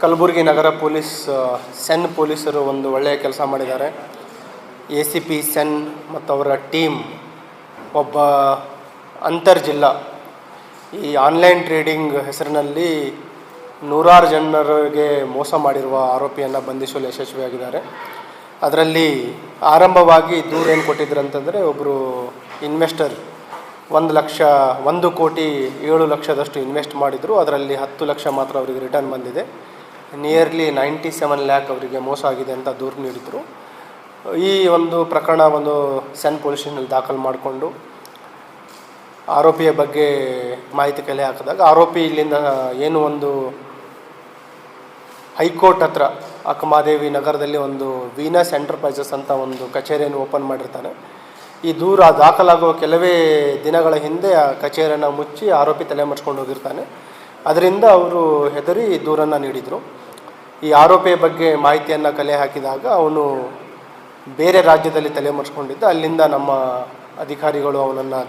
ಕಲಬುರಗಿ ನಗರ police ಸೆನ್ ಪೊಲೀಸರು ಒಂದು ಒಳ್ಳೆಯ ಕೆಲಸ ಮಾಡಿದ್ದಾರೆ. ACP ಸೆನ್ ಮತ್ತು ಅವರ ಟೀಮ್ ಒಬ್ಬ ಅಂತರ್ಜಿಲ್ಲಾ ಈ ಆನ್ಲೈನ್ ಟ್ರೇಡಿಂಗ್ ಹೆಸರಿನಲ್ಲಿ ನೂರಾರು ಜನರಿಗೆ ಮೋಸ ಮಾಡಿರುವ ಆರೋಪಿಯನ್ನು ಬಂಧಿಸಲು ಯಶಸ್ವಿಯಾಗಿದ್ದಾರೆ. ಅದರಲ್ಲಿ ಆರಂಭವಾಗಿ ದೂರ ಏನು ಕೊಟ್ಟಿದ್ರು ಅಂತಂದರೆ, ಒಬ್ಬರು ಇನ್ವೆಸ್ಟರ್ 1,07,00,000 ಇನ್ವೆಸ್ಟ್ ಮಾಡಿದರು. ಅದರಲ್ಲಿ 10 ಲಕ್ಷ ಮಾತ್ರ ಅವರಿಗೆ ರಿಟರ್ನ್ ಬಂದಿದೆ. ನಿಯರ್ಲಿ 97 ಲ್ಯಾಕ್ ಅವರಿಗೆ ಮೋಸ ಆಗಿದೆ ಅಂತ ದೂರು ನೀಡಿದರು. ಈ ಒಂದು ಪ್ರಕರಣ ಸೆನ್ ಪೊಲೀಸ್ ಸ್ಟೇಷನಲ್ಲಿ ದಾಖಲು ಮಾಡಿಕೊಂಡು ಆರೋಪಿಯ ಬಗ್ಗೆ ಮಾಹಿತಿ ಕಲೆ ಹಾಕಿದಾಗ, ಆರೋಪಿ ಇಲ್ಲಿಂದ ಏನು ಹೈಕೋರ್ಟ್ ಹತ್ರ ಅಕ್ಕಮಹಾದೇವಿ ನಗರದಲ್ಲಿ ವೀನಸ್ ಎಂಟರ್ಪ್ರೈಸಸ್ ಅಂತ ಕಚೇರಿಯನ್ನು ಓಪನ್ ಮಾಡಿರ್ತಾನೆ. ಈ ದೂರ ದಾಖಲಾಗುವ ಕೆಲವೇ ದಿನಗಳ ಹಿಂದೆ ಆ ಕಚೇರಿಯನ್ನು ಮುಚ್ಚಿ ಆರೋಪಿ ತಲೆ ಮರೆಸ್ಕೊಂಡು ಹೋಗಿರ್ತಾನೆ. ಅದರಿಂದ ಅವರು ಹೆದರಿ ದೂರನ್ನು ನೀಡಿದರು. ಈ ಆರೋಪಿಯ ಬಗ್ಗೆ ಮಾಹಿತಿಯನ್ನು ಕಲೆ ಹಾಕಿದಾಗ ಅವನು ಬೇರೆ ರಾಜ್ಯದಲ್ಲಿ ತಲೆ ಮರೆಸ್ಕೊಂಡಿದ್ದ. ಅಲ್ಲಿಂದ ನಮ್ಮ ಅಧಿಕಾರಿಗಳು ಅವನನ್ನು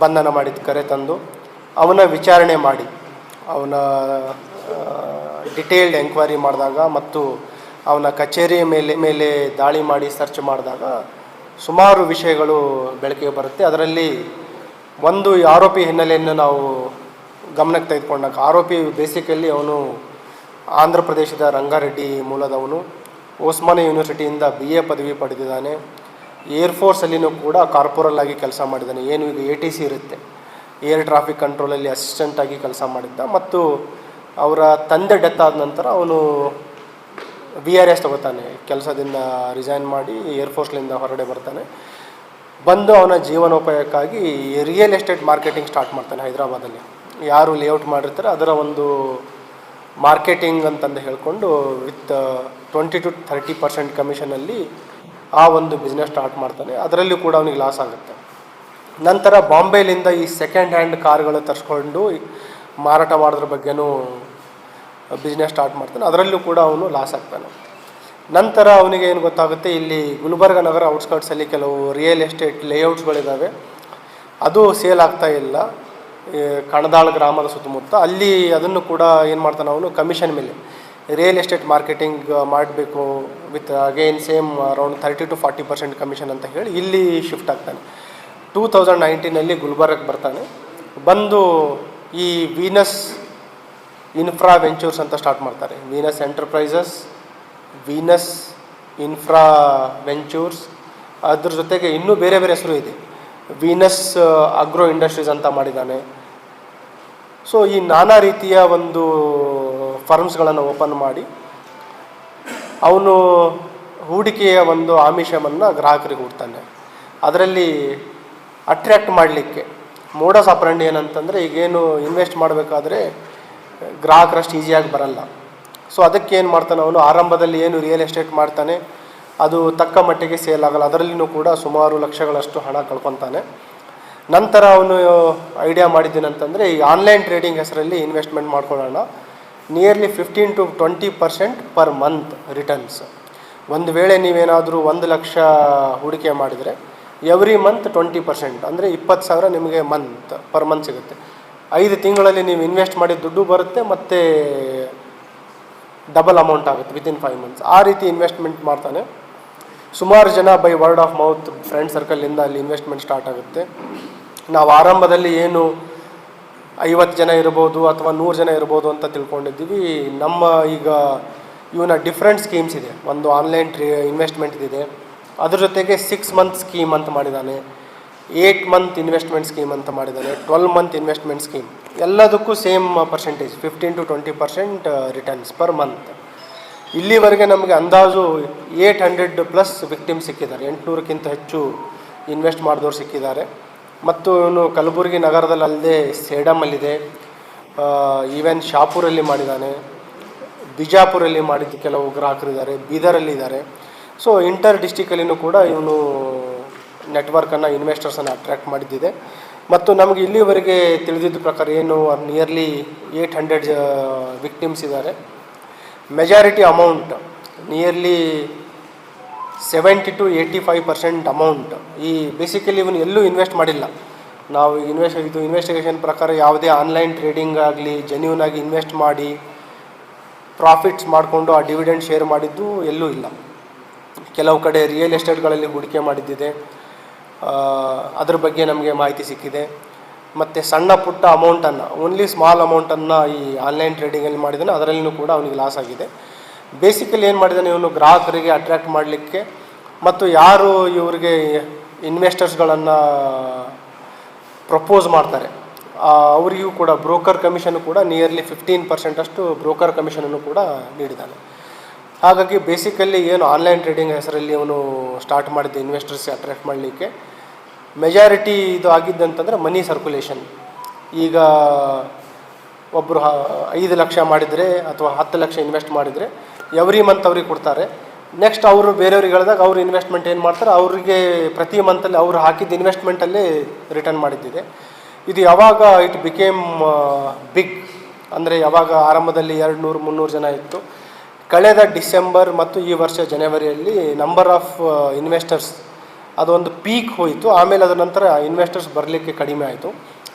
ಬಂಧನ ಮಾಡಿ ಕರೆತಂದು ಅವನ ವಿಚಾರಣೆ ಮಾಡಿ ಅವನ ಡಿಟೇಲ್ಡ್ ಎಂಕ್ವೈರಿ ಮಾಡಿದಾಗ ಮತ್ತು ಅವನ ಕಚೇರಿಯ ಮೇಲೆ ದಾಳಿ ಮಾಡಿ ಸರ್ಚ್ ಮಾಡಿದಾಗ ಸುಮಾರು ವಿಷಯಗಳು ಬೆಳಕಿಗೆ ಬರುತ್ತೆ. ಅದರಲ್ಲಿ ಈ ಆರೋಪಿ ಹಿನ್ನೆಲೆಯನ್ನು ನಾವು ಗಮನಕ್ಕೆ ತೆಗೆದುಕೊಂಡಾಗ, ಆರೋಪಿ ಬೇಸಿಕಲಿ ಅವನು ಆಂಧ್ರ ಪ್ರದೇಶದ ರಂಗಾರೆಡ್ಡಿ ಮೂಲದವನು. ಓಸ್ಮಾನಿ ಯೂನಿವರ್ಸಿಟಿಯಿಂದ BA ಪದವಿ ಪಡೆದಿದ್ದಾನೆ. ಏರ್ಫೋರ್ಸಲ್ಲಿನೂ ಕೂಡ ಕಾರ್ಪೊರಲ್ ಆಗಿ ಕೆಲಸ ಮಾಡಿದ್ದಾನೆ. ಏನು ಈಗ ATC ಇರುತ್ತೆ, ಏರ್ ಟ್ರಾಫಿಕ್ ಕಂಟ್ರೋಲಲ್ಲಿ ಅಸಿಸ್ಟೆಂಟಾಗಿ ಕೆಲಸ ಮಾಡಿದ್ದ. ಮತ್ತು ಅವರ ತಂದೆ ಡೆತ್ ಆದ ನಂತರ ಅವನು VRS ತಗೋತಾನೆ. ಕೆಲಸದಿಂದ ರಿಸೈನ್ ಮಾಡಿ ಏರ್ಫೋರ್ಸ್ಲಿಂದ ಹೊರಗಡೆ ಬರ್ತಾನೆ. ಬಂದು ಅವನ ಜೀವನೋಪಾಯಕ್ಕಾಗಿ ರಿಯಲ್ ಎಸ್ಟೇಟ್ ಮಾರ್ಕೆಟಿಂಗ್ ಸ್ಟಾರ್ಟ್ ಮಾಡ್ತಾನೆ ಹೈದರಾಬಾದಲ್ಲಿ. ಯಾರು ಲೇಔಟ್ ಮಾಡಿರ್ತಾರೆ ಅದರ ಮಾರ್ಕೆಟಿಂಗ್ ಅಂತಂದು ಹೇಳ್ಕೊಂಡು ವಿತ್ 20 to 30% ಕಮಿಷನಲ್ಲಿ ಆ ಬಿಸ್ನೆಸ್ ಸ್ಟಾರ್ಟ್ ಮಾಡ್ತಾನೆ. ಅದರಲ್ಲೂ ಕೂಡ ಅವನಿಗೆ ಲಾಸ್ ಆಗುತ್ತೆ. ನಂತರ ಬಾಂಬೆಲಿಂದ ಈ ಸೆಕೆಂಡ್ ಹ್ಯಾಂಡ್ ಕಾರ್ಗಳು ತರಿಸ್ಕೊಂಡು ಮಾರಾಟ ಮಾಡೋದ್ರ ಬಗ್ಗೆನೂ ಬಿಸ್ನೆಸ್ ಸ್ಟಾರ್ಟ್ ಮಾಡ್ತಾನೆ. ಅದರಲ್ಲೂ ಕೂಡ ಅವನು ಲಾಸ್ ಆಗ್ತಾನೆ. ನಂತರ ಅವನಿಗೆ ಏನು ಗೊತ್ತಾಗುತ್ತೆ, ಇಲ್ಲಿ ಗುಲ್ಬರ್ಗ ನಗರ ಔಟ್ಸ್ಕರ್ಟ್ಸಲ್ಲಿ ಕೆಲವು ರಿಯಲ್ ಎಸ್ಟೇಟ್ ಲೇಔಟ್ಸ್ಗಳಿದ್ದಾವೆ, ಅದು ಸೇಲ್ ಆಗ್ತಾ ಇಲ್ಲ ಕಣದಾಳ ಗ್ರಾಮದ ಸುತ್ತಮುತ್ತ. ಅಲ್ಲಿ ಅದನ್ನು ಕೂಡ ಏನು ಮಾಡ್ತಾನೆ, ಅವನು ಕಮಿಷನ್ ಮೇಲೆ ರಿಯಲ್ ಎಸ್ಟೇಟ್ ಮಾರ್ಕೆಟಿಂಗ್ ಮಾಡಬೇಕು with again same around 30 to 40% commission ಅಂತ ಹೇಳಿ ಇಲ್ಲಿ ಶಿಫ್ಟ್ ಆಗ್ತಾನೆ. 2019 ಗುಲ್ಬರ್ಗಕ್ಕೆ ಬರ್ತಾನೆ. ಬಂದು ಈ ವೀನಸ್ ಇನ್ಫ್ರಾ ವೆಂಚೂರ್ಸ್ ಅಂತ ಸ್ಟಾರ್ಟ್ ಮಾಡ್ತಾರೆ. ವೀನಸ್ ಎಂಟರ್ಪ್ರೈಸಸ್, ವೀನಸ್ ಇನ್ಫ್ರಾ ವೆಂಚೂರ್ಸ್, ಅದ್ರ ಜೊತೆಗೆ ಇನ್ನೂ ಬೇರೆ ಬೇರೆ ಹೆಸರು ಇದೆ. ವೀನಸ್ ಅಗ್ರೋ ಇಂಡಸ್ಟ್ರೀಸ್ ಅಂತ ಮಾಡಿದ್ದಾನೆ. ಸೊ ಈ ನಾನಾ ರೀತಿಯ ಫರ್ಮ್ಸ್ಗಳನ್ನು ಓಪನ್ ಮಾಡಿ ಅವನು ಹೂಡಿಕೆಯ ಆಮಿಷವನ್ನು ಗ್ರಾಹಕರಿಗೆ ಹೂಡ್ತಾನೆ. ಅದರಲ್ಲಿ ಅಟ್ರ್ಯಾಕ್ಟ್ ಮಾಡಲಿಕ್ಕೆ ಮೋಡಸ್ ಆಪರಂಡಿ ಏನಂತಂದರೆ, ಈಗೇನು ಇನ್ವೆಸ್ಟ್ ಮಾಡಬೇಕಾದ್ರೆ ಗ್ರಾಹಕರಷ್ಟು ಈಸಿಯಾಗಿ ಬರಲ್ಲ. ಸೊ ಅದಕ್ಕೆ ಏನು ಮಾಡ್ತಾನೆ, ಅವನು ಆರಂಭದಲ್ಲಿ ಏನು ರಿಯಲ್ ಎಸ್ಟೇಟ್ ಮಾಡ್ತಾನೆ ಅದು ತಕ್ಕ ಮಟ್ಟಿಗೆ ಸೇಲ್ ಆಗಲ್ಲ. ಅದರಲ್ಲಿನೂ ಕೂಡ ಸುಮಾರು ಲಕ್ಷಗಳಷ್ಟು ಹಣ ಕಳ್ಕೊತಾನೆ. ನಂತರ ಅವನು ಐಡಿಯಾ ಮಾಡಿದ್ದೇನಂತಂದರೆ, ಈ ಆನ್ಲೈನ್ ಟ್ರೇಡಿಂಗ್ ಹೆಸರಲ್ಲಿ ಇನ್ವೆಸ್ಟ್ಮೆಂಟ್ ಮಾಡ್ಕೊಳ್ಳೋಣ, nearly 15 to 20% per month returns. ಒಂದು ವೇಳೆ ನೀವೇನಾದರೂ 1 ಲಕ್ಷ ಹೂಡಿಕೆ ಮಾಡಿದರೆ ಎವ್ರಿ ಮಂತ್ 20%, ಅಂದರೆ 20,000 ನಿಮಗೆ ಪರ್ ಮಂತ್ ಸಿಗುತ್ತೆ. 5 ತಿಂಗಳಲ್ಲಿ ನೀವು ಇನ್ವೆಸ್ಟ್ ಮಾಡಿದ ದುಡ್ಡು ಬರುತ್ತೆ ಮತ್ತು ಡಬಲ್ ಅಮೌಂಟ್ ಆಗುತ್ತೆ ವಿತಿನ್ 5 months. ಆ ರೀತಿ ಇನ್ವೆಸ್ಟ್ಮೆಂಟ್ ಮಾಡ್ತಾನೆ. ಸುಮಾರು ಜನ by word of mouth friend ಸರ್ಕಲಿಂದ ಅಲ್ಲಿ ಇನ್ವೆಸ್ಟ್ಮೆಂಟ್ ಸ್ಟಾರ್ಟ್ ಆಗುತ್ತೆ. ನಾವು ಆರಂಭದಲ್ಲಿ ಏನು 50 ಜನ ಇರ್ಬೋದು ಅಥವಾ 100 ಜನ ಇರ್ಬೋದು ಅಂತ ತಿಳ್ಕೊಂಡಿದ್ದೀವಿ. ಈಗ ಇವನ ಡಿಫ್ರೆಂಟ್ ಸ್ಕೀಮ್ಸ್ ಇದೆ. ಒಂದು ಆನ್ಲೈನ್ ಇನ್ವೆಸ್ಟ್ಮೆಂಟ್ ಇದೆ, ಅದ್ರ ಜೊತೆಗೆ 6 month ಸ್ಕೀಮ್ ಅಂತ ಮಾಡಿದ್ದಾನೆ, 8 month ಇನ್ವೆಸ್ಟ್ಮೆಂಟ್ ಸ್ಕೀಮ್ ಅಂತ ಮಾಡಿದ್ದಾನೆ, 12 month ಇನ್ವೆಸ್ಟ್ಮೆಂಟ್ ಸ್ಕೀಮ್. ಎಲ್ಲದಕ್ಕೂ same percentage 15 to 20% returns per month. ಇಲ್ಲಿವರೆಗೆ ನಮಗೆ ಅಂದಾಜು 800+ ವಿಕ್ಟಿಮ್ಸ್ ಸಿಕ್ಕಿದ್ದಾರೆ. 800ಕ್ಕಿಂತ ಹೆಚ್ಚು ಇನ್ವೆಸ್ಟ್ ಮಾಡಿದವ್ರು ಸಿಕ್ಕಿದ್ದಾರೆ. ಮತ್ತು ಇವನು ಕಲಬುರಗಿ ನಗರದಲ್ಲದೆ ಸೇಡಮಲ್ಲಿದೆ, ಈವನ್ ಶಾಪುರಲ್ಲಿ ಮಾಡಿದ್ದಾನೆ, ಬಿಜಾಪುರಲ್ಲಿ ಮಾಡಿದ್ದು ಕೆಲವು ಗ್ರಾಹಕರಿದ್ದಾರೆ, ಬೀದರಲ್ಲಿದ್ದಾರೆ. ಸೊ ಇಂಟರ್ ಡಿಸ್ಟಿಕಲ್ಲಿನೂ ಕೂಡ ಇವನು ನೆಟ್ವರ್ಕನ್ನು ಇನ್ವೆಸ್ಟರ್ಸನ್ನು ಅಟ್ರ್ಯಾಕ್ಟ್ ಮಾಡಿದ್ದಿದೆ. ಮತ್ತು ನಮಗೆ ಇಲ್ಲಿವರೆಗೆ ತಿಳಿದಿದ್ದ ಪ್ರಕಾರ ಏನು ನಿಯರ್ಲಿ 800 ವಿಕ್ಟಿಮ್ಸ್ ಇದ್ದಾರೆ. Majority amount nearly 70 to 85% amount ಈ ಬೇಸಿಕಲಿ ಇವನು ಎಲ್ಲೂ ಇನ್ವೆಸ್ಟ್ ಮಾಡಿಲ್ಲ. ನಾವು ಇನ್ವೆಸ್ಟಿಗೇಷನ್ ಪ್ರಕಾರ ಯಾವುದೇ ಆನ್ಲೈನ್ ಟ್ರೇಡಿಂಗ್ ಆಗಲಿ ಜೆನ್ಯೂನ್ ಆಗಿ ಇನ್ವೆಸ್ಟ್ ಮಾಡಿ ಪ್ರಾಫಿಟ್ಸ್ ಮಾಡಿಕೊಂಡು ಆ ಡಿವಿಡೆಂಡ್ ಶೇರ್ ಮಾಡಿದ್ದು ಎಲ್ಲೂ ಇಲ್ಲ. ಕೆಲವು ಕಡೆ ರಿಯಲ್ ಎಸ್ಟೇಟ್ಗಳಲ್ಲಿ ಹೂಡಿಕೆ ಮಾಡಿದ್ದಿದೆ, ಅದ್ರ ಬಗ್ಗೆ ನಮಗೆ ಮಾಹಿತಿ ಸಿಕ್ಕಿದೆ. ಮತ್ತು ಸಣ್ಣ ಪುಟ್ಟ ಅಮೌಂಟನ್ನು, ಓನ್ಲಿ ಸ್ಮಾಲ್ ಅಮೌಂಟನ್ನು ಈ ಆನ್ಲೈನ್ ಟ್ರೇಡಿಂಗಲ್ಲಿ ಮಾಡಿದ್ದಾನೆ, ಅದರಲ್ಲೂ ಕೂಡ ಅವನಿಗೆ ಲಾಸ್ ಆಗಿದೆ. ಬೇಸಿಕಲಿ ಏನು ಮಾಡಿದ್ದಾನೆ ಇವನು, ಗ್ರಾಹಕರಿಗೆ ಅಟ್ರ್ಯಾಕ್ಟ್ ಮಾಡಲಿಕ್ಕೆ ಮತ್ತು ಯಾರು ಇವರಿಗೆ ಇನ್ವೆಸ್ಟರ್ಸ್ಗಳನ್ನು ಪ್ರಪೋಸ್ ಮಾಡ್ತಾರೆ ಅವರಿಗೂ ಕೂಡ ಬ್ರೋಕರ್ ಕಮಿಷನ್ ಕೂಡ ನಿಯರ್ಲಿ 15% ಅಷ್ಟು ಬ್ರೋಕರ್ ಕಮಿಷನನ್ನು ಕೂಡ ನೀಡಿದ್ದಾನೆ. ಹಾಗಾಗಿ ಬೇಸಿಕಲಿ ಏನು ಆನ್ಲೈನ್ ಟ್ರೇಡಿಂಗ್ ಹೆಸರಲ್ಲಿ ಅವನು ಸ್ಟಾರ್ಟ್ ಮಾಡಿದ್ದ ಇನ್ವೆಸ್ಟರ್ಸ್ಗೆ ಅಟ್ರ್ಯಾಕ್ಟ್ ಮಾಡಲಿಕ್ಕೆ, ಮೆಜಾರಿಟಿ ಇದು ಆಗಿದ್ದಂತಂದರೆ ಮನಿ ಸರ್ಕ್ಯುಲೇಷನ್. ಈಗ ಒಬ್ಬರು 5 ಲಕ್ಷ ಮಾಡಿದರೆ ಅಥವಾ 10 ಲಕ್ಷ ಇನ್ವೆಸ್ಟ್ ಮಾಡಿದರೆ ಎವ್ರಿ ಮಂತ್ ಅವ್ರಿಗೆ ಕೊಡ್ತಾರೆ. ನೆಕ್ಸ್ಟ್ ಅವರು ಬೇರೆಯವ್ರಿಗೆ ಹೇಳಿದಾಗ ಅವ್ರು ಇನ್ವೆಸ್ಟ್ಮೆಂಟ್ ಏನು ಮಾಡ್ತಾರೆ, ಅವರಿಗೆ ಪ್ರತಿ ಮಂತಲ್ಲಿ ಅವರು ಹಾಕಿದ್ದ ಇನ್ವೆಸ್ಟ್ಮೆಂಟಲ್ಲೇ ರಿಟರ್ನ್ ಮಾಡಿದ್ದಿದೆ. ಇದು ಯಾವಾಗ ಇಟ್ ಬಿಕೇಮ್ ಬಿಗ್ ಅಂದರೆ ಯಾವಾಗ ಆರಂಭದಲ್ಲಿ 200-300 ಜನ ಇತ್ತು. ಕಳೆದ ಡಿಸೆಂಬರ್ ಮತ್ತು ಈ ವರ್ಷ ಜನವರಿಯಲ್ಲಿ ನಂಬರ್ ಆಫ್ ಇನ್ವೆಸ್ಟರ್ಸ್ ಅದೊಂದು ಪೀಕ್ ಹೋಯಿತು. ಆಮೇಲೆ ಅದರ ನಂತರ ಇನ್ವೆಸ್ಟರ್ಸ್ ಬರಲಿಕ್ಕೆ ಕಡಿಮೆ ಆಯಿತು.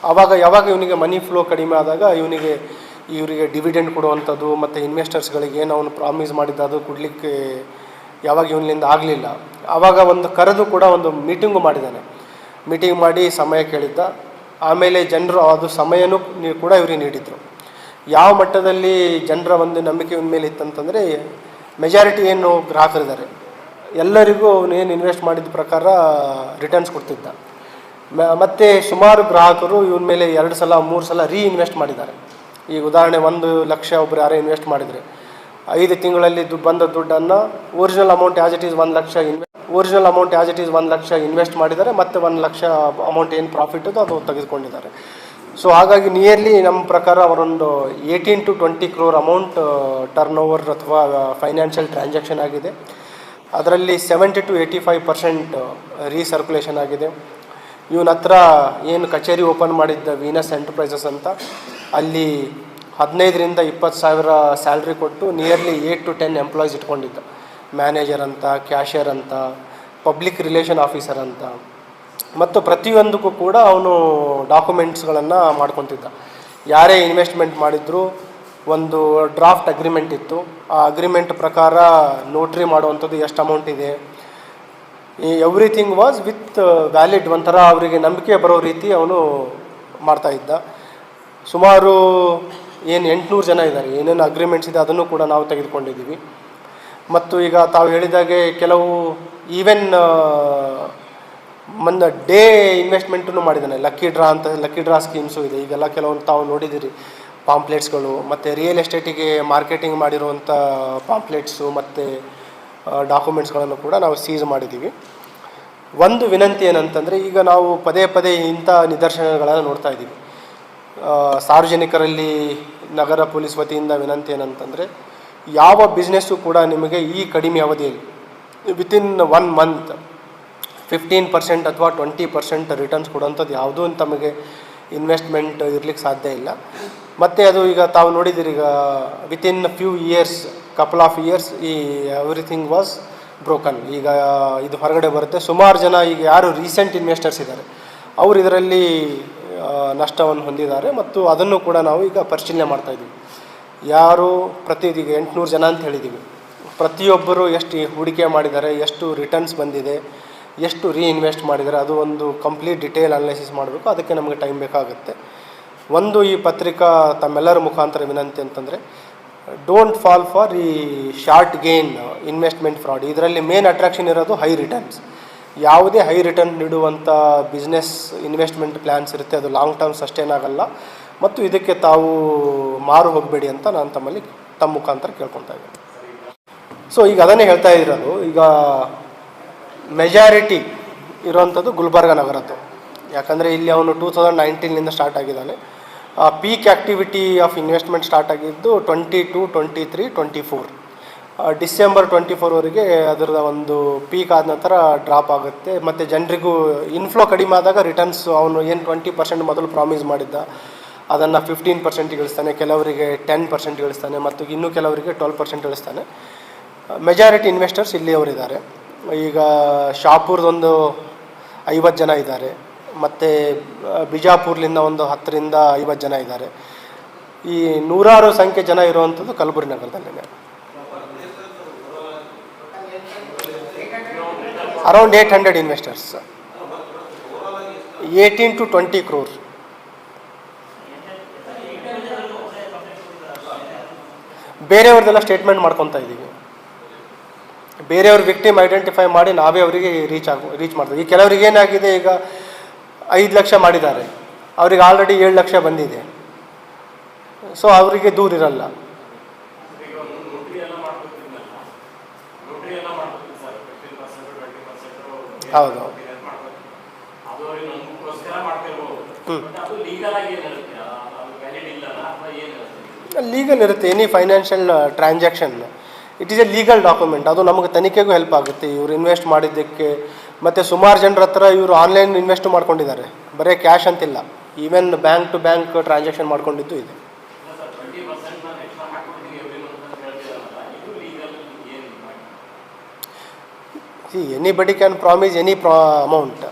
ಯಾವಾಗ ಇವನಿಗೆ ಮನಿ ಫ್ಲೋ ಕಡಿಮೆ ಆದಾಗ ಇವರಿಗೆ ಡಿವಿಡೆಂಡ್ ಕೊಡುವಂಥದ್ದು ಮತ್ತು ಇನ್ವೆಸ್ಟರ್ಸ್ಗಳಿಗೆ ಏನು ಅವನು ಪ್ರಾಮಿಸ್ ಮಾಡಿದ್ದ ಅದು ಕೊಡಲಿಕ್ಕೆ ಯಾವಾಗ ಇವನಿಂದ ಆಗಲಿಲ್ಲ, ಆವಾಗ ಒಂದು ಕರೆದು ಕೂಡ ಒಂದು ಮೀಟಿಂಗು ಮಾಡಿದ್ದಾನೆ. ಮೀಟಿಂಗ್ ಮಾಡಿ ಸಮಯ ಕೇಳಿದ್ದ. ಆಮೇಲೆ ಜನರು ಅದು ಸಮಯನೂ ಕೂಡ ಇವರಿಗೆ ನೀಡಿದರು. ಯಾವ ಮಟ್ಟದಲ್ಲಿ ಜನರ ಒಂದು ನಂಬಿಕೆ ಇವನ ಮೇಲೆ ಇತ್ತಂತಂದರೆ, ಮೆಜಾರಿಟಿ ಏನು ಗ್ರಾಹಕರಿದ್ದಾರೆ ಎಲ್ಲರಿಗೂ ಅವನೇನು ಇನ್ವೆಸ್ಟ್ ಮಾಡಿದ ಪ್ರಕಾರ ರಿಟರ್ನ್ಸ್ ಕೊಡ್ತಿದ್ದ. ಮತ್ತು ಸುಮಾರು ಗ್ರಾಹಕರು ಇವನ ಮೇಲೆ 2 ಸಲ 3 ಸಲ ಇನ್ವೆಸ್ಟ್ ಮಾಡಿದ್ದಾರೆ. ಈಗ ಉದಾಹರಣೆ 1 ಲಕ್ಷ ಒಬ್ಬರು ಯಾರೇ ಇನ್ವೆಸ್ಟ್ ಮಾಡಿದರೆ 5 ತಿಂಗಳಲ್ಲಿ ಬಂದ ದುಡ್ಡನ್ನು original amount as it is 1 lakh invest ಮಾಡಿದ್ದಾರೆ, ಮತ್ತು 1 ಲಕ್ಷ ಅಮೌಂಟ್ ಏನು ಪ್ರಾಫಿಟ್ ಅದು ತೆಗೆದುಕೊಂಡಿದ್ದಾರೆ. ಸೊ ಹಾಗಾಗಿ ನಿಯರ್ಲಿ ನಮ್ಮ ಪ್ರಕಾರ ಅವರೊಂದು 18 to 20 crore amount turn over ಅಥವಾ ಫೈನಾನ್ಷಿಯಲ್ ಟ್ರಾನ್ಸಾಕ್ಷನ್ ಆಗಿದೆ. ಅದರಲ್ಲಿ 70 to 85% ರೀಸರ್ಕ್ಯುಲೇಷನ್ ಆಗಿದೆ. ಇವನ ಹತ್ರ ಏನು ಕಚೇರಿ ಓಪನ್ ಮಾಡಿದ್ದ ವೀನಸ್ ಎಂಟರ್ಪ್ರೈಸಸ್ ಅಂತ, ಅಲ್ಲಿ 15,000 to 20,000 ಸ್ಯಾಲ್ರಿ ಕೊಟ್ಟು ನಿಯರ್ಲಿ 8 to 10 ಎಂಪ್ಲಾಯೀಸ್ ಇಟ್ಕೊಂಡಿದ್ದ. ಮ್ಯಾನೇಜರ್ ಅಂತ, ಕ್ಯಾಷಿಯರ್ ಅಂತ, ಪಬ್ಲಿಕ್ ರಿಲೇಷನ್ ಆಫೀಸರ್ ಅಂತ, ಮತ್ತು ಪ್ರತಿಯೊಂದಕ್ಕೂ ಕೂಡ ಅವನು ಡಾಕ್ಯುಮೆಂಟ್ಸ್ಗಳನ್ನು ಮಾಡ್ಕೊತಿದ್ದ. ಯಾರೇ ಇನ್ವೆಸ್ಟ್ಮೆಂಟ್ ಮಾಡಿದ್ರು ಒಂದು ಡ್ರಾಫ್ಟ್ ಅಗ್ರಿಮೆಂಟ್ ಇತ್ತು. ಆ ಅಗ್ರಿಮೆಂಟ್ ಪ್ರಕಾರ ನೋಟ್ರಿ ಮಾಡುವಂಥದ್ದು ಎಷ್ಟು ಅಮೌಂಟ್ ಇದೆ, ಎವ್ರಿಥಿಂಗ್ ವಾಸ್ ವಿತ್ ವ್ಯಾಲಿಡ್. ಒಂಥರ ಅವರಿಗೆ ನಂಬಿಕೆ ಬರೋ ರೀತಿ ಅವನು ಮಾಡ್ತಾಯಿದ್ದ. ಸುಮಾರು ಏನು 800 ಜನ ಇದ್ದಾರೆ, ಏನೇನು ಅಗ್ರಿಮೆಂಟ್ಸ್ ಇದೆ ಅದನ್ನು ಕೂಡ ನಾವು ತೆಗೆದುಕೊಂಡಿದ್ದೀವಿ. ಮತ್ತು ಈಗ ತಾವು ಹೇಳಿದಾಗೆ ಕೆಲವು ಈವೆನ್ ಡೇ ಇನ್ವೆಸ್ಟ್ಮೆಂಟನ್ನು ಮಾಡಿದ್ದಾನೆ. ಲಕ್ಕಿ ಡ್ರಾ ಸ್ಕೀಮ್ಸು ಇದೆ. ಈಗೆಲ್ಲ ಕೆಲವೊಂದು ತಾವು ನೋಡಿದ್ದೀರಿ ಪಾಂಪ್ಲೆಟ್ಸ್ಗಳು, ಮತ್ತು ರಿಯಲ್ ಎಸ್ಟೇಟಿಗೆ ಮಾರ್ಕೆಟಿಂಗ್ ಮಾಡಿರುವಂಥ ಪಾಂಪ್ಲೆಟ್ಸು ಮತ್ತು ಡಾಕ್ಯುಮೆಂಟ್ಸ್ಗಳನ್ನು ಕೂಡ ನಾವು ಸೀಸ್ ಮಾಡಿದ್ದೀವಿ. ಒಂದು ವಿನಂತಿ ಏನಂತಂದರೆ, ಈಗ ನಾವು ಪದೇ ಪದೇ ಇಂಥ ನಿದರ್ಶನಗಳನ್ನು ನೋಡ್ತಾ ಇದ್ದೀವಿ. ಸಾರ್ವಜನಿಕರಲ್ಲಿ ನಗರ ಪೊಲೀಸ್ ವತಿಯಿಂದ ವಿನಂತಿ ಏನಂತಂದರೆ, ಯಾವ ಬಿಸ್ನೆಸ್ಸು ಕೂಡ ನಿಮಗೆ ಈ ಕಡಿಮೆ ಅವಧಿಯಲ್ಲಿ ವಿತಿನ್ 1 month 15% ಅಥವಾ 20% ರಿಟರ್ನ್ಸ್ ಕೊಡುವಂಥದ್ದು ಯಾವುದೂ ತಮಗೆ ಇನ್ವೆಸ್ಟ್ಮೆಂಟ್ ಇರಲಿಕ್ಕೆ ಸಾಧ್ಯ ಇಲ್ಲ. ಮತ್ತು ಅದು ಈಗ ತಾವು ನೋಡಿದ್ದೀರಿ, ಈಗ within few years, couple of years ಈ ಎವ್ರಿಥಿಂಗ್ ವಾಸ್ ಬ್ರೋಕನ್. ಈಗ ಇದು ಹೊರಗಡೆ ಬರುತ್ತೆ. ಸುಮಾರು ಜನ ಈಗ ಯಾರು ರೀಸೆಂಟ್ ಇನ್ವೆಸ್ಟರ್ಸ್ ಇದ್ದಾರೆ ಅವರು ಇದರಲ್ಲಿ ನಷ್ಟವನ್ನು ಹೊಂದಿದ್ದಾರೆ. ಮತ್ತು ಅದನ್ನು ಕೂಡ ನಾವು ಈಗ ಪರಿಶೀಲನೆ ಮಾಡ್ತಾಯಿದ್ದೀವಿ. ಯಾರು ಈಗ 800 ಜನ ಅಂತ ಹೇಳಿದ್ದೀವಿ, ಪ್ರತಿಯೊಬ್ಬರು ಎಷ್ಟು ಹೂಡಿಕೆ ಮಾಡಿದ್ದಾರೆ, ಎಷ್ಟು ರಿಟರ್ನ್ಸ್ ಬಂದಿದೆ, ಎಷ್ಟು ಇನ್ವೆಸ್ಟ್ ಮಾಡಿದ್ದಾರೆ, ಅದು ಒಂದು ಕಂಪ್ಲೀಟ್ ಡಿಟೇಲ್ ಅನಾಲಿಸಿಸ್ ಮಾಡಬೇಕು. ಅದಕ್ಕೆ ನಮಗೆ ಟೈಮ್ ಬೇಕಾಗುತ್ತೆ. ಒಂದು ಈ ಪತ್ರಿಕಾ ತಮ್ಮೆಲ್ಲರ ಮುಖಾಂತರ ವಿನಂತಿ ಅಂತಂದರೆ, ಡೋಂಟ್ ಫಾಲ್ ಫಾರ್ ಈ ಶಾರ್ಟ್ ಗೇನ್ ಇನ್ವೆಸ್ಟ್ಮೆಂಟ್ ಫ್ರಾಡ್. ಇದರಲ್ಲಿ ಮೇನ್ ಅಟ್ರಾಕ್ಷನ್ ಇರೋದು ಹೈ ರಿಟರ್ನ್ಸ್. ಯಾವುದೇ ಹೈ ರಿಟರ್ನ್ ನೀಡುವಂಥ ಬಿಸ್ನೆಸ್ ಇನ್ವೆಸ್ಟ್ಮೆಂಟ್ ಪ್ಲ್ಯಾನ್ಸ್ ಇರುತ್ತೆ, ಅದು ಲಾಂಗ್ ಟರ್ಮ್ ಸಸ್ಟೈನ್ ಆಗಲ್ಲ. ಮತ್ತು ಇದಕ್ಕೆ ತಾವು ಮಾರು ಹೋಗಬೇಡಿ ಅಂತ ನಾನು ತಮ್ಮ ಮುಖಾಂತರ ಕೇಳ್ಕೊತಾ ಇದ್ದೀನಿ. ಸೊ ಈಗ ಅದನ್ನೇ ಹೇಳ್ತಾ ಇರೋದು, ಈಗ ಮೆಜಾರಿಟಿ ಇರೋವಂಥದ್ದು ಗುಲ್ಬರ್ಗ ನಗರದ್ದು. ಯಾಕಂದರೆ ಇಲ್ಲಿ ಅವನು 2019 ಸ್ಟಾರ್ಟ್ ಆಗಿದ್ದಾನೆ. Peak activity of investment start ಆಗಿದ್ದು 22, 23, 24 ಡಿಸೆಂಬರ್ 24ವರೆಗೆ ಅದರ ಒಂದು ಪೀಕ್ ಆದ ನಂತರ ಡ್ರಾಪ್ ಆಗುತ್ತೆ. ಮತ್ತು ಜನರಿಗೂ ಇನ್ಫ್ಲೋ ಕಡಿಮೆ ಆದಾಗ ರಿಟರ್ನ್ಸ್ ಅವನು ಏನು 20% ಮೊದಲು ಪ್ರಾಮಿಸ್ ಮಾಡಿದ್ದ ಅದನ್ನು 15% ಇಳಿಸ್ತಾನೆ, ಕೆಲವರಿಗೆ 10% ಇಳಿಸ್ತಾನೆ, ಮತ್ತು ಇನ್ನೂ ಕೆಲವರಿಗೆ 12% ಇಳಿಸ್ತಾನೆ. Majority investors ಇಲ್ಲಿಯವರಿದ್ದಾರೆ. ಈಗ ಶಾಪುರದೊಂದು 50 ಜನ ಇದ್ದಾರೆ, ಮತ್ತು ಬಿಜಾಪುರ್ಲಿಂದ ಒಂದು 10 to 50 ಜನ ಇದ್ದಾರೆ. ಈ ನೂರಾರು ಸಂಖ್ಯೆ ಜನ ಇರುವಂಥದ್ದು ಕಲಬುರಗಿ ನಗರದಲ್ಲೇ. Around 800 investors, 18 to 20 crore. ಬೇರೆಯವ್ರದ್ದೆಲ್ಲ ಸ್ಟೇಟ್ಮೆಂಟ್ ಮಾಡ್ಕೊತಾ ಇದ್ದೀವಿ. ಬೇರೆಯವ್ರ ವಿಕ್ಟಿಮ್ ಐಡೆಂಟಿಫೈ ಮಾಡಿ ನಾವೇ ಅವರಿಗೆ ರೀಚ್ ಮಾಡ್ತೀವಿ. ಈ ಕೆಲವರಿಗೆ ಏನಾಗಿದೆ, ಈಗ 5 ಲಕ್ಷ ಮಾಡಿದ್ದಾರೆ, ಅವ್ರಿಗೆ ಆಲ್ರೆಡಿ 7 ಲಕ್ಷ ಬಂದಿದೆ. ಸೊ ಅವರಿಗೆ ದೂರ ಇರಲ್ಲ. ಹೌದು. ಲೀಗಲ್ ಇರುತ್ತೆ. Any financial transaction it is A legal document. ಅದು ನಮಗೆ ತನಿಖೆಗೂ ಹೆಲ್ಪ್ ಆಗುತ್ತೆ. ಇವರು ಇನ್ವೆಸ್ಟ್ ಮಾಡಿದ್ದಕ್ಕೆ. ಮತ್ತು ಸುಮಾರು ಜನರ ಹತ್ರ ಇವರು ಆನ್ಲೈನ್ ಇನ್ವೆಸ್ಟ್ ಮಾಡ್ಕೊಂಡಿದ್ದಾರೆ, ಬರೀ ಕ್ಯಾಶ್ ಅಂತಿಲ್ಲ, even bank to bank transaction ಮಾಡ್ಕೊಂಡಿದ್ದು ಇದೆ. Anybody can promise any amount.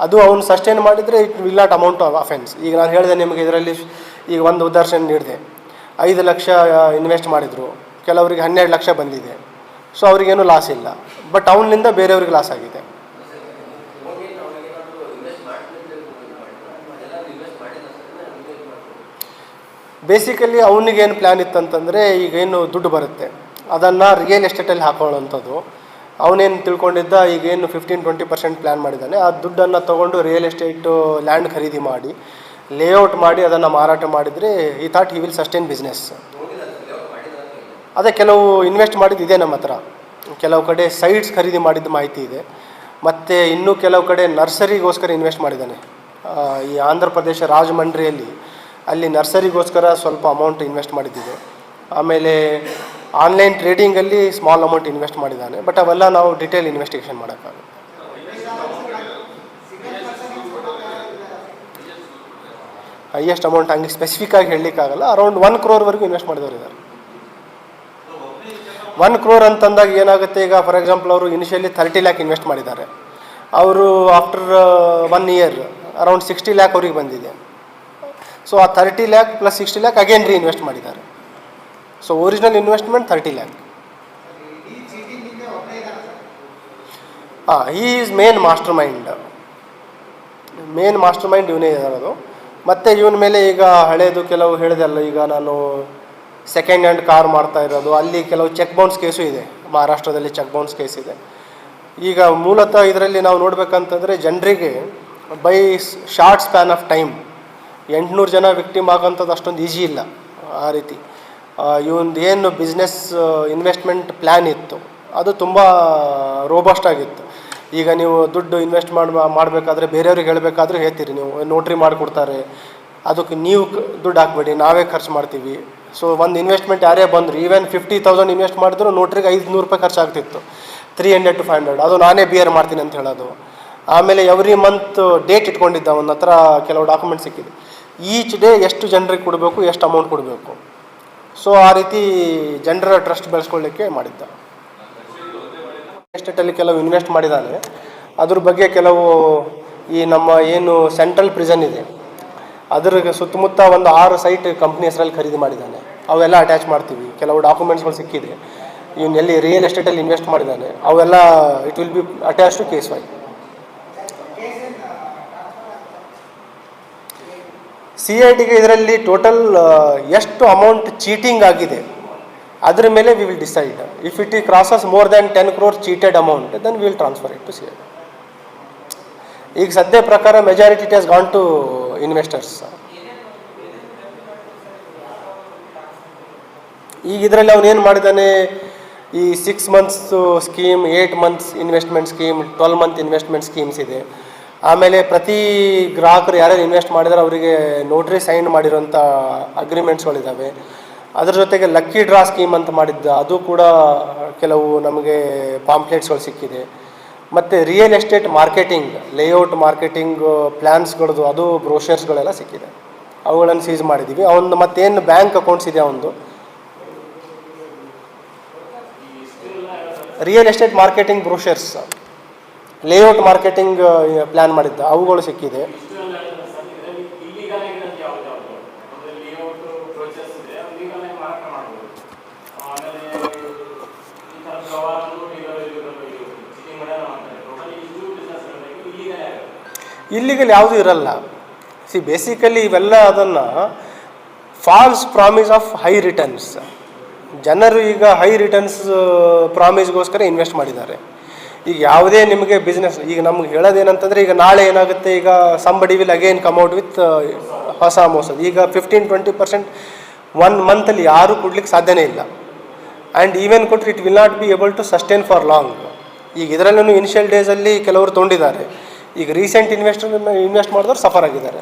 ಅದು ಅವ್ನು ಸಸ್ಟೈನ್ ಮಾಡಿದರೆ it will not amount of offence. ಈಗ ನಾನು ಹೇಳಿದೆ ನಿಮಗೆ, ಇದರಲ್ಲಿ ಈಗ ಒಂದು ಉದಾಹರಣೆ ನೀಡಿದೆ. 5 ಲಕ್ಷ ಇನ್ವೆಸ್ಟ್ ಮಾಡಿದರು, ಕೆಲವರಿಗೆ 12 ಲಕ್ಷ ಬಂದಿದೆ. ಸೊ ಅವ್ರಿಗೇನು ಲಾಸ್ ಇಲ್ಲ, ಬಟ್ ಅವನಿಂದ ಬೇರೆಯವ್ರಿಗೆ ಲಾಸ್ ಆಗಿದೆ. ಬೇಸಿಕಲಿ ಅವನಿಗೇನು ಪ್ಲ್ಯಾನ್ ಇತ್ತಂತಂದರೆ, ಈಗೇನು ದುಡ್ಡು ಬರುತ್ತೆ ಅದನ್ನು ರಿಯಲ್ ಎಸ್ಟೇಟಲ್ಲಿ ಹಾಕೊಳ್ಳೋವಂಥದ್ದು. ಅವನೇನು ತಿಳ್ಕೊಂಡಿದ್ದ, ಈಗೇನು 15-20% ಪ್ಲ್ಯಾನ್ ಮಾಡಿದ್ದಾನೆ, ಆ ದುಡ್ಡನ್ನು ತೊಗೊಂಡು ರಿಯಲ್ ಎಸ್ಟೇಟು ಲ್ಯಾಂಡ್ ಖರೀದಿ ಮಾಡಿ ಲೇಔಟ್ ಮಾಡಿ ಅದನ್ನು ಮಾರಾಟ ಮಾಡಿದರೆ ಈ thought he will sustain business. ಅದೇ ಕೆಲವು ಇನ್ವೆಸ್ಟ್ ಮಾಡಿದ್ದಿದೆ ನಮ್ಮ ಹತ್ರ. ಕೆಲವು ಕಡೆ ಸೈಟ್ಸ್ ಖರೀದಿ ಮಾಡಿದ್ದು ಮಾಹಿತಿ ಇದೆ. ಮತ್ತು ಇನ್ನೂ ಕೆಲವು ಕಡೆ ನರ್ಸರಿಗೋಸ್ಕರ ಇನ್ವೆಸ್ಟ್ ಮಾಡಿದ್ದಾನೆ. ಈ ಆಂಧ್ರ ಪ್ರದೇಶ ರಾಜಮಂಡ್ರಿಯಲ್ಲಿ ಅಲ್ಲಿ ನರ್ಸರಿಗೋಸ್ಕರ ಸ್ವಲ್ಪ ಅಮೌಂಟ್ ಇನ್ವೆಸ್ಟ್ ಮಾಡಿದ್ದಿದೆ. ಆಮೇಲೆ ಆನ್ಲೈನ್ ಟ್ರೇಡಿಂಗಲ್ಲಿ ಸ್ಮಾಲ್ ಅಮೌಂಟ್ ಇನ್ವೆಸ್ಟ್ ಮಾಡಿದ್ದಾನೆ. ಬಟ್ ಅವೆಲ್ಲ ನಾವು ಡಿಟೇಲ್ ಇನ್ವೆಸ್ಟಿಗೇಷನ್ ಮಾಡೋಕ್ಕಾಗುತ್ತೆ. ಹೈಯೆಸ್ಟ್ ಅಮೌಂಟ್ ಹಂಗೆ ಸ್ಪೆಸಿಫಿಕ್ಕಾಗಿ ಹೇಳಲಿಕ್ಕಾಗಲ್ಲ. ಅರೌಂಡ್ 1 crore ಇನ್ವೆಸ್ಟ್ ಮಾಡಿದವರು ಇದ್ದಾರೆ. 1 crore ಅಂತಂದಾಗ ಏನಾಗುತ್ತೆ, ಈಗ ಫಾರ್ ಎಕ್ಸಾಂಪಲ್ ಅವರು ಇನಿಷಿಯಲಿ 30 lakh ಇನ್ವೆಸ್ಟ್ ಮಾಡಿದ್ದಾರೆ. ಅವರು ಆಫ್ಟರ್ 1 year ಅರೌಂಡ್ 60 lakh ಅವ್ರಿಗೆ ಬಂದಿದೆ. ಸೊ ಆ 30 lakh + 60 lakh ಅಗೇನ್ ಇನ್ವೆಸ್ಟ್ ಮಾಡಿದ್ದಾರೆ. So original investment 30 lakh. He is main master mind. ಇವನೇ ಇರೋದು. ಮತ್ತು ಇವನ ಮೇಲೆ ಈಗ ಹಳೇದು ಕೆಲವು ಹೇಳಿದೆಲ್ಲ, ಈಗ ನಾನು ಸೆಕೆಂಡ್ ಹ್ಯಾಂಡ್ ಕಾರ್ ಮಾಡ್ತಾ ಇರೋದು, ಅಲ್ಲಿ ಕೆಲವು ಚೆಕ್ ಬೌನ್ಸ್ ಕೇಸು ಇದೆ. ಮಹಾರಾಷ್ಟ್ರದಲ್ಲಿ ಚೆಕ್ ಬೌನ್ಸ್ ಕೇಸ್ ಇದೆ. ಈಗ ಮೂಲತಃ ಇದರಲ್ಲಿ ನಾವು ನೋಡಬೇಕಂತಂದರೆ, ಜನರಿಗೆ by short span of time 800 ಜನ ವಿಕ್ಟಿಮ್ ಆಗೋಂಥದ್ದು ಅಷ್ಟೊಂದು ಈಸಿ ಇಲ್ಲ. ಆ ರೀತಿ ಇವಂದು ಏನು ಬಿಸ್ನೆಸ್ ಇನ್ವೆಸ್ಟ್ಮೆಂಟ್ ಪ್ಲ್ಯಾನ್ ಇತ್ತು ಅದು ತುಂಬ ರೋಬಸ್ಟ್ ಆಗಿತ್ತು. ಈಗ ನೀವು ದುಡ್ಡು ಇನ್ವೆಸ್ಟ್ ಮಾಡಬೇಕಾದ್ರೆ ಬೇರೆಯವ್ರಿಗೆ ಹೇಳಬೇಕಾದ್ರೂ ಹೇಳ್ತೀರಿ, ನೀವು ನೋಟ್ರಿ ಮಾಡಿಕೊಡ್ತಾರೆ, ಅದಕ್ಕೆ ನೀವು ದುಡ್ಡು ಹಾಕಬೇಡಿ, ನಾವೇ ಖರ್ಚು ಮಾಡ್ತೀವಿ. ಸೊ ಒಂದು ಇನ್ವೆಸ್ಟ್ಮೆಂಟ್ ಯಾರೇ ಬಂದರು, ಈವನ್ 50,000 ಇನ್ವೆಸ್ಟ್ ಮಾಡಿದ್ರು ನೋಟ್ರಿಗೆ 500 ರೂಪಾಯಿ ಖರ್ಚಾಗ್ತಿತ್ತು. 300 to 500 ಅದು ನಾನೇ ಬಿಯರ್ ಮಾಡ್ತೀನಿ ಅಂತ ಹೇಳೋದು. ಆಮೇಲೆ ಎವ್ರಿ ಮಂತ್ ಡೇಟ್ ಇಟ್ಕೊಂಡಿದ್ದ, ಅವನ ಹತ್ರ ಕೆಲವು ಡಾಕ್ಯುಮೆಂಟ್ ಸಿಕ್ಕಿದೆ. ಈಚ್ ಡೇ ಎಷ್ಟು ಜನರಿಗೆ ಕೊಡಬೇಕು, ಎಷ್ಟು ಅಮೌಂಟ್ ಕೊಡಬೇಕು. ಸೊ ಆ ರೀತಿ ಜನರ ಟ್ರಸ್ಟ್ ಬೆಳೆಸ್ಕೊಳ್ಳಿಕ್ಕೆ ಮಾಡಿದ್ದ. ಎಸ್ಟೇಟಲ್ಲಿ ಕೆಲವು ಇನ್ವೆಸ್ಟ್ ಮಾಡಿದ್ದಾನೆ. ಅದ್ರ ಬಗ್ಗೆ ಕೆಲವು ಈ ನಮ್ಮ ಏನು ಸೆಂಟ್ರಲ್ ಪ್ರಿಸನ್ ಇದೆ ಅದ್ರ ಸುತ್ತಮುತ್ತ ಒಂದು 6 ಸೈಟ್ ಕಂಪ್ನಿ ಹೆಸರಲ್ಲಿ ಖರೀದಿ ಮಾಡಿದ್ದಾನೆ. ಅವೆಲ್ಲ ಅಟ್ಯಾಚ್ ಮಾಡ್ತೀವಿ. ಕೆಲವು ಡಾಕ್ಯುಮೆಂಟ್ಸ್ಗಳು ಸಿಕ್ಕಿದೆ. ಇವನು ಎಲ್ಲಿ ರಿಯಲ್ ಎಸ್ಟೇಟಲ್ಲಿ ಇನ್ವೆಸ್ಟ್ ಮಾಡಿದ್ದಾನೆ ಅವೆಲ್ಲ it will be attach to case file. CIDಗೆ ಇದರಲ್ಲಿ ಟೋಟಲ್ ಎಷ್ಟು ಅಮೌಂಟ್ ಚೀಟಿಂಗ್ ಆಗಿದೆ ಅದ್ರ ಮೇಲೆ we will decide. If it crosses more than 10 crore cheated amount then we will transfer it to CID. ಈಗ ಸದ್ಯ ಪ್ರಕಾರ majority it has gone to investors. ಈಗ ಇದರಲ್ಲಿ ಅವನು ಏನು ಮಾಡಿದ್ದಾನೆ, ಈ 6 months scheme, 8 months investment scheme, 12 month investment schemes ಇದೆ. ಆಮೇಲೆ ಪ್ರತಿ ಗ್ರಾಹಕರು ಯಾರ್ಯಾರು ಇನ್ವೆಸ್ಟ್ ಮಾಡಿದರೆ ಅವರಿಗೆ ನೋಟ್ರಿ ಸೈನ್ ಮಾಡಿರೋಂಥ ಅಗ್ರಿಮೆಂಟ್ಸ್ಗಳಿದ್ದಾವೆ. ಅದ್ರ ಜೊತೆಗೆ ಲಕ್ಕಿ ಡ್ರಾ ಸ್ಕೀಮ್ ಅಂತ ಮಾಡಿದ್ದ, ಅದು ಕೂಡ ಕೆಲವು ನಮಗೆ ಪಾಂಪ್ಲೆಟ್ಸ್ಗಳು ಸಿಕ್ಕಿದೆ. ಮತ್ತು real estate marketing, layout marketing ಪ್ಲ್ಯಾನ್ಸ್ಗಳದ್ದು ಅದು ಬ್ರೋಷರ್ಸ್ಗಳೆಲ್ಲ ಸಿಕ್ಕಿದೆ. ಅವುಗಳನ್ನು ಸೀಸ್ ಮಾಡಿದ್ದೀವಿ. ಅವನು ಮತ್ತೇನು ಬ್ಯಾಂಕ್ ಅಕೌಂಟ್ಸ್ ಇದೆ ಅವನದು real estate marketing brochures, layout marketing plan ಮಾಡಿದ್ದ, ಅವುಗಳು ಸಿಕ್ಕಿದೆ. ಇಲ್ಲಿಗಲ್ ಯಾವುದೂ ಇರಲ್ಲ. ಬೇಸಿಕಲಿ ಇವೆಲ್ಲ ಅದನ್ನು false promise of high returns. ಜನರು ಈಗ ಹೈ ರಿಟರ್ನ್ಸ್ ಪ್ರಾಮಿಸ್ಗೋಸ್ಕರ ಇನ್ವೆಸ್ಟ್ ಮಾಡಿದ್ದಾರೆ. ಈಗ ಯಾವುದೇ ನಿಮಗೆ ಬಿಸ್ನೆಸ್, ಈಗ ನಮ್ಗೆ ಹೇಳೋದೇನಂತಂದರೆ, ಈಗ ನಾಳೆ ಏನಾಗುತ್ತೆ, ಈಗ somebody will again come out with ಹೊಸ ಮೋಸದ. ಈಗ 15-20% 1 ಮಂತಲ್ಲಿ ಯಾರೂ ಕೊಡ್ಲಿಕ್ಕೆ ಸಾಧ್ಯನೇ ಇಲ್ಲ. ಆ್ಯಂಡ್ ಈವನ್ ಕೊಟ್ಟರೆ it will not be able to sustain for long. ಈಗ ಇದರಲ್ಲೂ ಇನಿಷಿಯಲ್ ಡೇಸಲ್ಲಿ ಕೆಲವರು ತೊಗೊಂಡಿದ್ದಾರೆ. ಈಗ ರೀಸೆಂಟ್ ಇನ್ವೆಸ್ಟ್ ಮಾಡಿದವರು ಸಫರ್ ಆಗಿದ್ದಾರೆ.